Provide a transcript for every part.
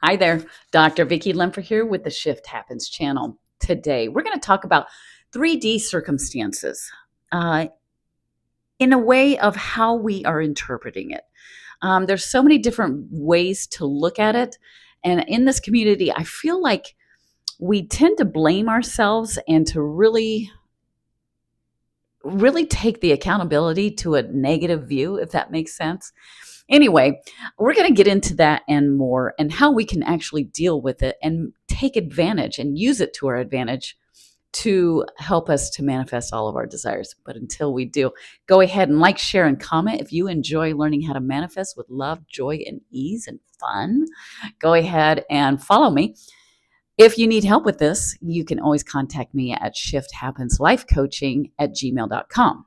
Hi there, Dr. Vicki Lemfer here with the Shift Happens channel. Today, we're going to talk about 3D circumstances in a way of how we are interpreting it. There's so many different ways to look at it. And in this community, I feel like we tend to blame ourselves and to really take the accountability to a negative view, if that makes sense. Anyway, we're going to get into that and more and how we can actually deal with it and take advantage and use it to our advantage to help us to manifest all of our desires. But until we do, go ahead and like, share, and comment if you enjoy learning how to manifest with love, joy, and ease and fun. Go ahead and follow me. If you need help with this, you can always contact me at shifthappenslifecoaching@gmail.com.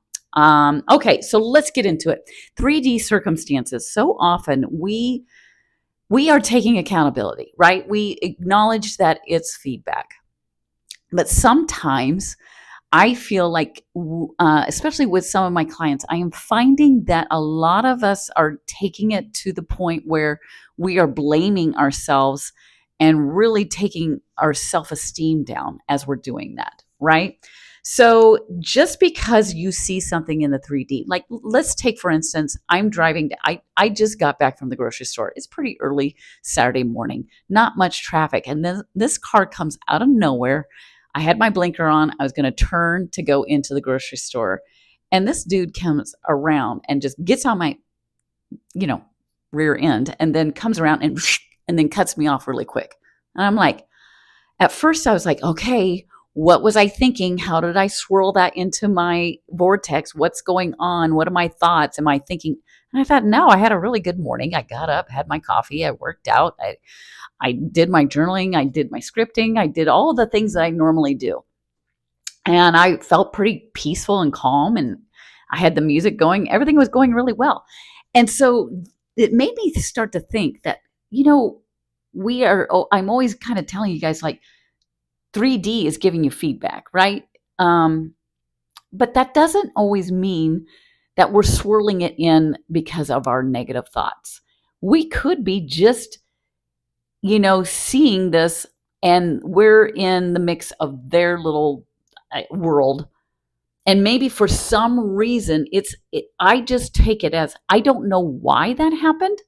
Okay, so let's get into it. 3D circumstances. So often we are taking accountability, right? We acknowledge that it's feedback, but sometimes I feel like, especially with some of my clients, I am finding that a lot of us are taking it to the point where we are blaming ourselves and really taking our self-esteem down as we're doing that, right? So just because you see something in the 3D, like let's take, for instance, I'm driving, I just got back from the grocery store. It's pretty early Saturday morning, not much traffic. And then this car comes out of nowhere. I had my blinker on. I was going to turn to go into the grocery store. And this dude comes around and just gets on my, you know, rear end and then comes around and then cuts me off really quick. And I'm like, at first I was like, okay, what was I thinking? How did I swirl that into my vortex? What's going on? What are my thoughts? Am I thinking? And I thought, no, I had a really good morning. I got up, had my coffee, I worked out, I did my journaling, I did my scripting, I did all the things that I normally do. And I felt pretty peaceful and calm, and I had the music going. Everything was going really well. And so it made me start to think that, I'm always kind of telling you guys like 3D is giving you feedback, right? But that doesn't always mean that we're swirling it in because of our negative thoughts. We could be just, seeing this and we're in the mix of their little world. And maybe for some reason, I just take it as I don't know why that happened.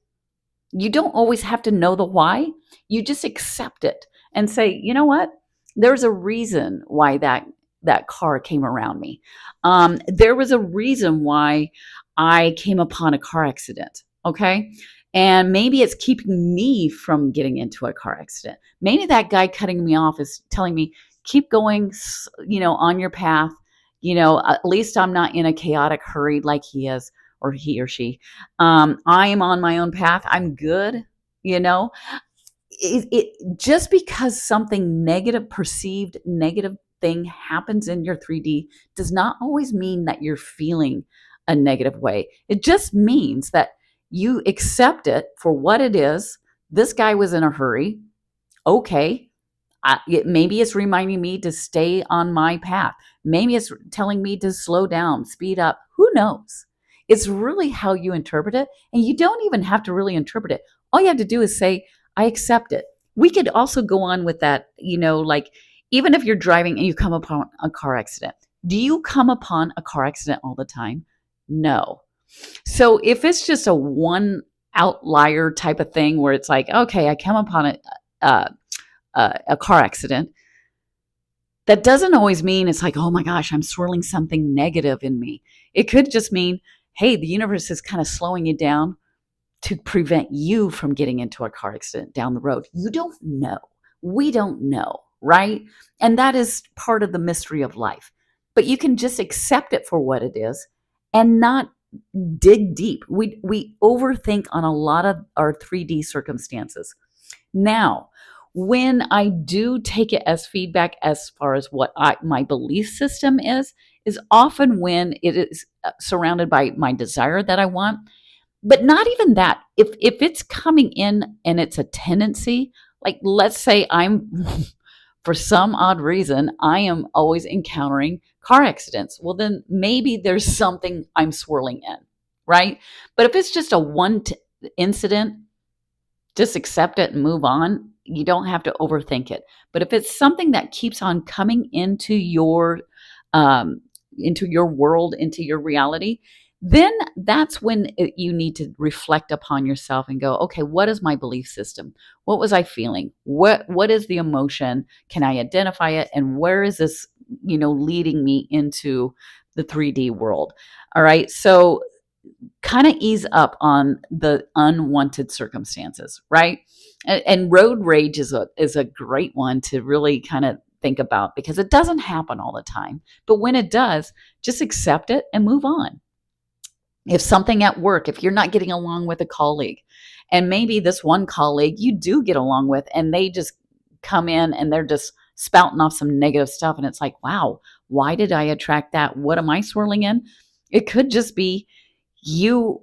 You don't always have to know the why. You just accept it and say, you know what? There's a reason why that car came around me. There was a reason why I came upon a car accident. Okay. And maybe it's keeping me from getting into a car accident. Maybe that guy cutting me off is telling me, keep going, on your path. At least I'm not in a chaotic hurry like he is or he or she. I am on my own path. I'm good. It just because something negative, perceived negative thing happens in your 3D does not always mean that you're feeling a negative way. It just means that you accept it for what it is. This guy was in a hurry. Okay. Maybe it's reminding me to stay on my path. Maybe it's telling me to slow down, speed up. Who knows? It's really how you interpret it. And you don't even have to really interpret it. All you have to do is say, I accept it. We could also go on with that, like even if you're driving and you come upon a car accident, do you come upon a car accident all the time? No. So if it's just a one outlier type of thing where it's like, okay, I come upon a car accident, that doesn't always mean it's like, oh my gosh, I'm swirling something negative in me. It could just mean, hey, the universe is kind of slowing you down to prevent you from getting into a car accident down the road. You don't know. We don't know, right? And that is part of the mystery of life. But you can just accept it for what it is and not dig deep. We overthink on a lot of our 3D circumstances. Now, when I do take it as feedback as far as what my belief system is often when it is surrounded by my desire that I want. But not even that. If it's coming in and it's a tendency, like let's say I'm for some odd reason, I am always encountering car accidents. Well, then maybe there's something I'm swirling in, right? But if it's just a incident, Just accept it and move on. You don't have to overthink it. But if it's something that keeps on coming um, into your world, into your reality, then that's when you need to reflect upon yourself and go, okay, what is my belief system? What was I feeling? What is the emotion? Can I identify it? And where is this, leading me into the 3D world? All right. So kind of ease up on the unwanted circumstances, right? And road rage is a great one to really kind of think about, because it doesn't happen all the time. But when it does, just accept it and move on. If something at work, if you're not getting along with a colleague, and maybe this one colleague you do get along with, and they just come in and they're just spouting off some negative stuff, and it's like, wow, why did I attract that? What am I swirling in? It could just be you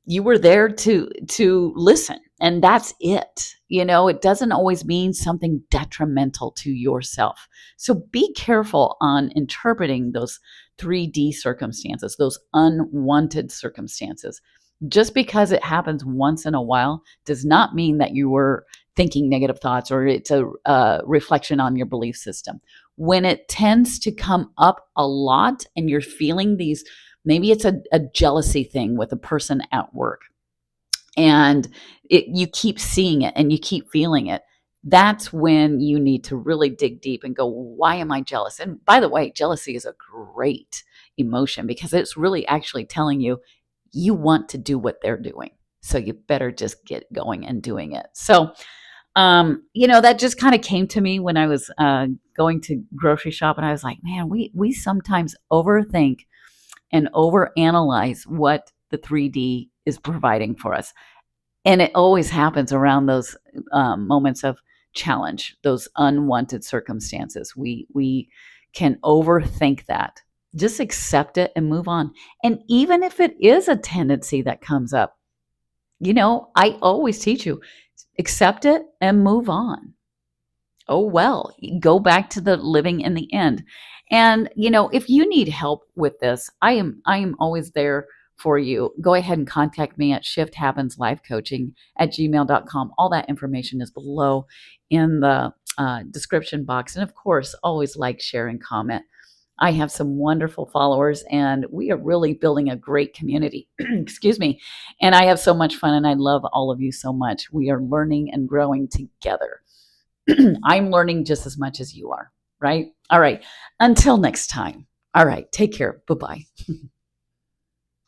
you were there to listen, and that's it. It doesn't always mean something detrimental to yourself. So be careful on interpreting those 3D circumstances, those unwanted circumstances. Just because it happens once in a while does not mean that you were thinking negative thoughts, or it's a reflection on your belief system. When it tends to come up a lot and you're feeling these, maybe it's a jealousy thing with a person at work, and you keep seeing it and you keep feeling it. That's when you need to really dig deep and go, why am I jealous? And by the way, jealousy is a great emotion, because it's really actually telling you you want to do what they're doing. So you better just get going and doing it. So, that just kind of came to me when I was going to grocery shop, and I was like, man, we sometimes overthink and overanalyze what the 3D is providing for us. And it always happens around those moments of challenge, those unwanted circumstances. We can overthink that. Just accept it and move on. And even if it is a tendency that comes up, I always teach you, accept it and move on. Oh, well, go back to the living in the end. And, if you need help with this, I am always there for you. Go ahead and contact me at shifthappenslifecoaching@gmail.com. All that information is below in the description box. And of course, always like, share, and comment. I have some wonderful followers, and we are really building a great community. Excuse me. And I have so much fun, and I love all of you so much. We are learning and growing together. I'm learning just as much as you are, right? All right. Until next time. All right. Take care. Bye-bye.